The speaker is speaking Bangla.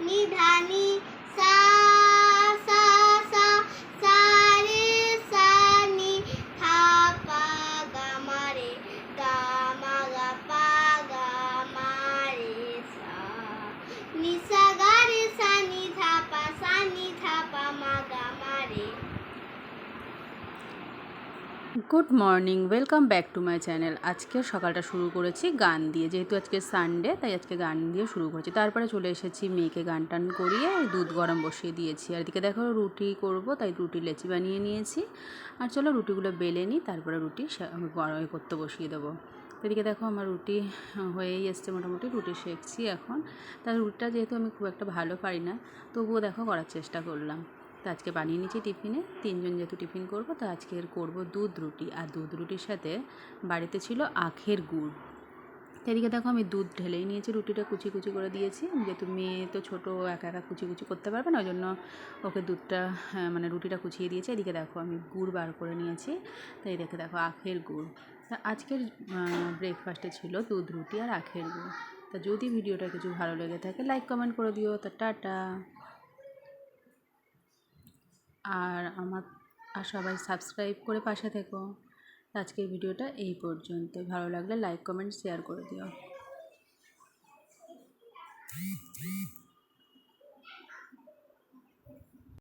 নিধানি সা সা সা সা রে সা নি ধা পা গা মা রে গা মা গা পা গা মা রে সা নি সা গা রে সা নি ধা পা মা গা মা রে। Good morning, welcome back to my channel. আজকে সকালটা শুরু করেছি গান দিয়ে, যেহেতু আজকে সানডে তাই আজকে গান দিয়ে শুরু করেছি। তারপরে চলে এসেছি মেয়েকে গান টান করিয়ে দুধ গরম বসিয়ে দিয়েছি। আর এদিকে দেখো রুটি করব, তাই রুটি লেচি বানিয়ে নিয়েছি। আর চলো রুটিগুলো বেলে নিই, তারপরে রুটি করতে বসিয়ে দেবো। এদিকে দেখো আমার রুটি হয়েই এসছে, মোটামুটি রুটি সেঁকছি এখন। তার রুটিটা যেহেতু আমি খুব একটা ভালো পারি না, তবুও দেখো করার চেষ্টা করলাম। তো আজকে বানিয়ে নিয়েছি টিফিনে, 3 জন যেহেতু টিফিন করব, তো আজকে করব দুধ রুটি। আর দুধ রুটির সাথে বাড়িতে ছিল আখের গুড়। এদিকে দেখো আমি দুধ ঢেলেই নিয়েছি, রুটিটা কুচি কুচি করে দিয়েছি। যেহেতু মেয়ে তো ছোটো, একা একা কুচি কুচি করতে পারবে না, ওই জন্য ওকে দুধটা মানে রুটিটা কুচিয়ে দিয়েছি। এদিকে দেখো আমি গুড় বার করে নিয়েছি, তো এদিকে দেখো আখের গুড়। তা আজকের ব্রেকফাস্টে ছিল দুধ রুটি আর আখের গুড়। তা যদি ভিডিওটা কিছু ভালো লেগে থাকে লাইক কমেন্ট করে দিও। তা টাটা। আর সবাই সাবস্ক্রাইব করে পাশে থেকো। আজকের ভিডিওটা এই পর্যন্ত। ভালো লাগলে লাইক কমেন্ট শেয়ার করে দিও।